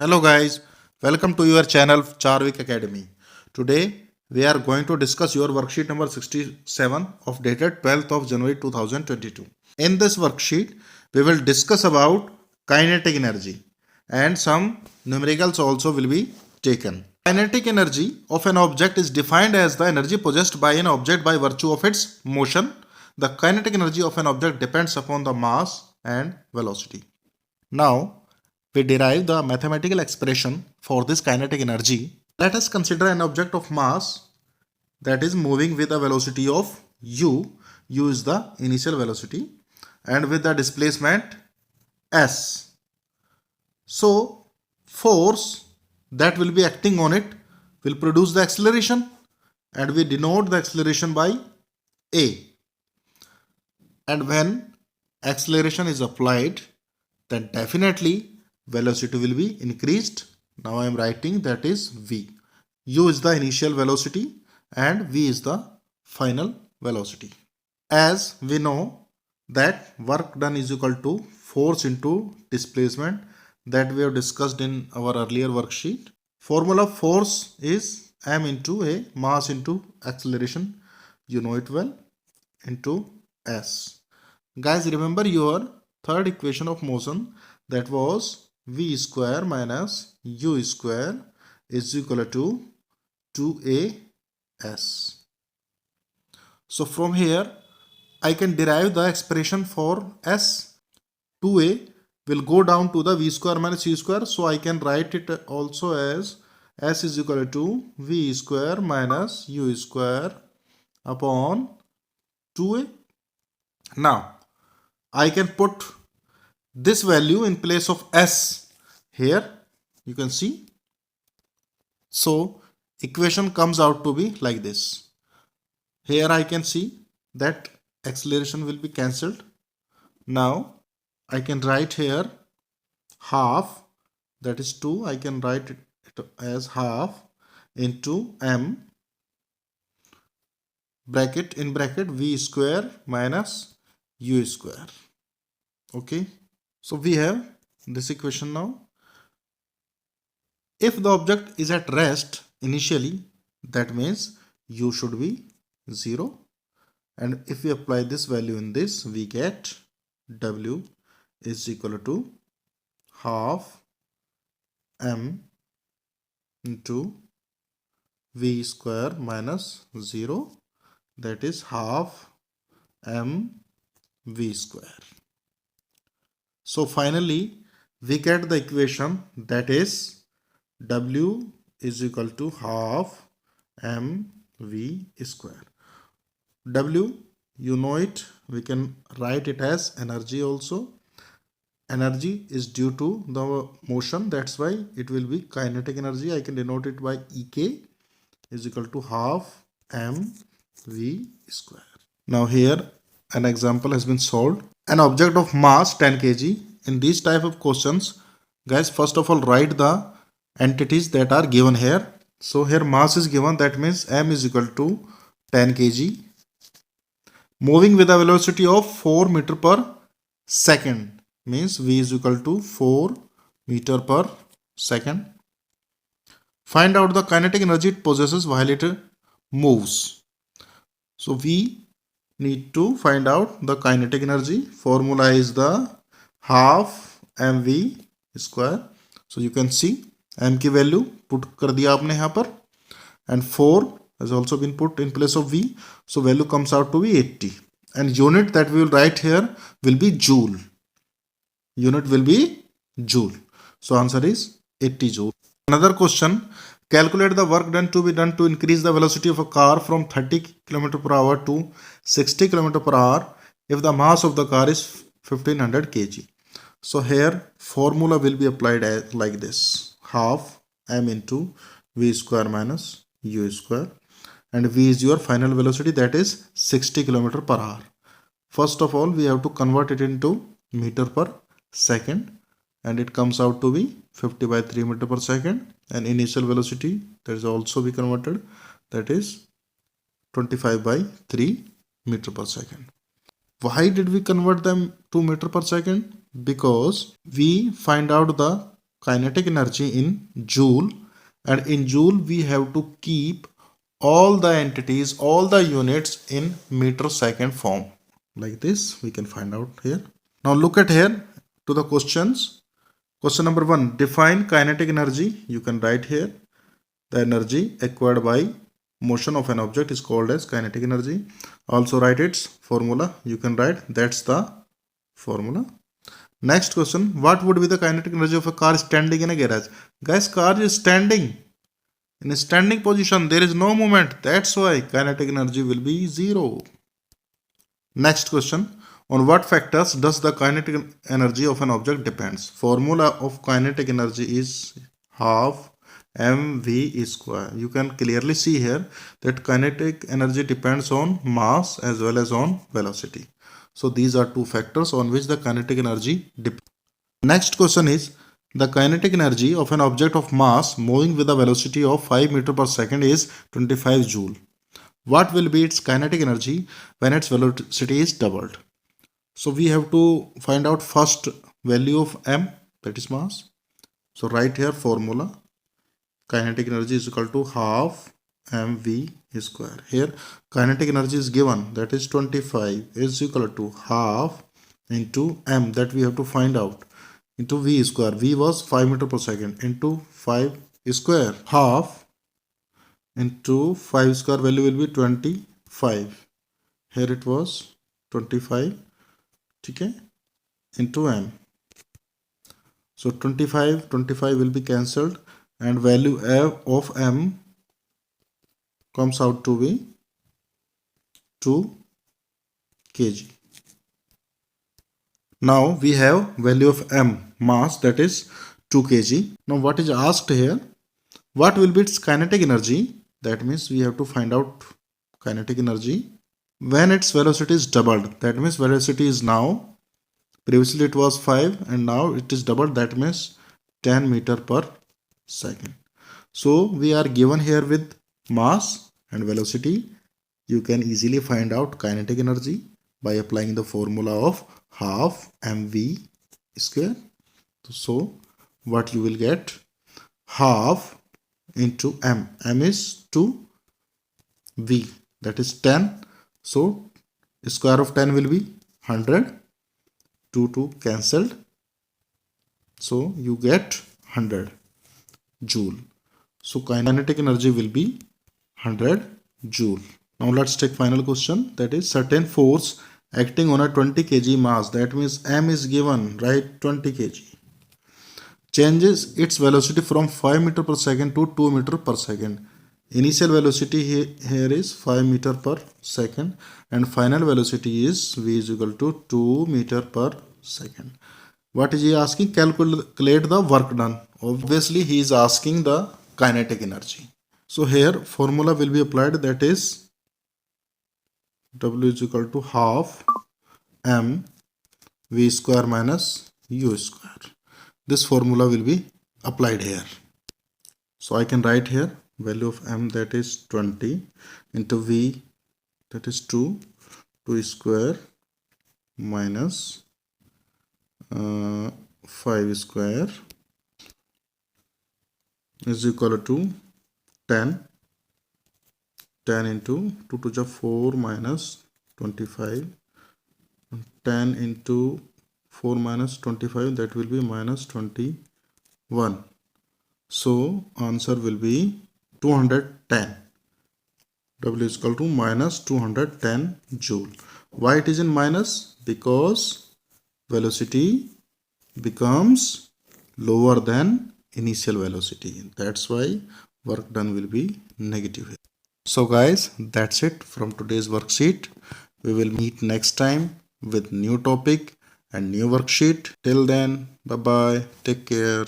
Hello guys, welcome to your channel Charvik Academy. Today we are going to discuss your worksheet number 67 of dated 12th of January 2022. In this worksheet we will discuss about kinetic energy and some numericals also will be taken. Kinetic energy of an object is defined as the energy possessed by an object by virtue of its motion. The kinetic energy of an object depends upon the mass and velocity. Now, we derive the mathematical expression for this kinetic energy. Let us consider an object of mass that is moving with a velocity of u. U is the initial velocity and with the displacement s. So, force that will be acting on it will produce the acceleration and we denote the acceleration by a. And when acceleration is applied, then definitely velocity will be increased. Now I am writing that is v. U is the initial velocity and v is the final velocity. As we know that work done is equal to force into displacement that we have discussed in our earlier worksheet. Formula of force is m into a mass into acceleration, you know it well, into s. Guys, remember your third equation of motion, that was v square minus u square is equal to 2as. So from here I can derive the expression for s. 2a will go down to the v square minus u square, so I can write it also as s is equal to v square minus u square upon 2a. Now I can put this value in place of s here, you can see. So equation comes out to be like this. Here I can see that acceleration will be cancelled. Now I can write here half, that is 2, I can write it as half into m bracket in bracket v square minus u square. Okay, so we have this equation now. If the object is at rest initially, that means u should be 0, and if we apply this value in this, we get w is equal to half m into v square minus 0, that is half m v square. So finally we get the equation that is w is equal to half m v square. W, you know it, we can write it as energy also. Energy is due to the motion, that's why it will be kinetic energy. I can denote it by ek is equal to half m v square. Now here an example has been solved. An object of mass 10 kg. In these type of questions, guys, first of all write the entities that are given here. So here mass is given, that means m is equal to 10 kg. Moving with a velocity of 4 meter per second, means v is equal to 4 meter per second. Find out the kinetic energy it possesses while it moves. So we need to find out the kinetic energy. Formula is the half mv square. So you can see m की value put कर दिया आपने यहाँ पर, and 4 has also been put in place of v, so value comes out to be 80, and unit that we will write here will be joule. Unit will be joule, so answer is 80 joule. Another question, calculate the work done to be done to increase the velocity of a car from 30 km per hour to 60 km per hour if the mass of the car is 1500 kg. So here formula will be applied as like this, half m into v square minus u square, and v is your final velocity, that is 60 km per hour. First of all we have to convert it into meter per second, and it comes out to be 50 by 3 meter per second, and initial velocity that is also be converted, that is 25 by 3 meter per second. Why did we convert them to meter per second? Because we find out the kinetic energy in joule, and in joule we have to keep all the entities, all the units in meter second form. Like this we can find out here. Now look at here to the questions. Question number 1, define kinetic energy. You can write here the energy acquired by motion of an object is called as kinetic energy. Also write its formula. You can write that's the formula. Next question, what would be the kinetic energy of a car standing in a garage? Guys, car is standing. In a standing position, there is no movement. That's why kinetic energy will be 0. Next question, on what factors does the kinetic energy of an object depends? Formula of kinetic energy is half mv square. You can clearly see here that kinetic energy depends on mass as well as on velocity. So these are two factors on which the kinetic energy depends. Next question is, the kinetic energy of an object of mass moving with a velocity of 5 meter per second is 25 joule. What will be its kinetic energy when its velocity is doubled? So we have to find out first value of m, that is mass. So write here formula, kinetic energy is equal to half mv square. Here kinetic energy is given, that is 25 is equal to half into m, that we have to find out, into v square. V was 5 meter per second into 5 square. Half into 5 square value will be 25. Here it was 25, okay, into m. So 25 will be cancelled and value of m comes out to be 2 kg. Now we have value of m, mass, that is 2 kg. Now what is asked here? What will be its kinetic energy? That means we have to find out kinetic energy when its velocity is doubled. That means velocity is now, previously it was 5 and now it is doubled, that means 10 meter per second. So we are given here with mass and velocity. You can easily find out kinetic energy by applying the formula of half mv square. So what you will get, half into m, m is 2, v, that is 10. So square of 10 will be 100, 2 cancelled. So you get 100 joule. So kinetic energy will be 100 joule. Now let's take final question, that is certain force acting on a 20 kg mass, that means m is given, right, 20 kg, changes its velocity from 5 meter per second to 2 meter per second. Initial velocity here is 5 meter per second and final velocity is v is equal to 2 meter per second. What is he asking? Calculate the work done. Obviously he is asking the kinetic energy. So here formula will be applied, that is W is equal to half m v square minus u square. This formula will be applied here. So I can write here value of m, that is 20, into v, that is 2 square minus 5 square is equal to 10. 10 into 2 to the 4 minus 25. 10 into 4 minus 25, that will be minus 21. So answer will be 210. W is equal to minus 210 joule. Why it is in minus? Because velocity becomes lower than initial velocity. That's why work done will be negative. So guys, that's it from today's worksheet. We will meet next time with new topic and new worksheet. Till then, bye bye, take care.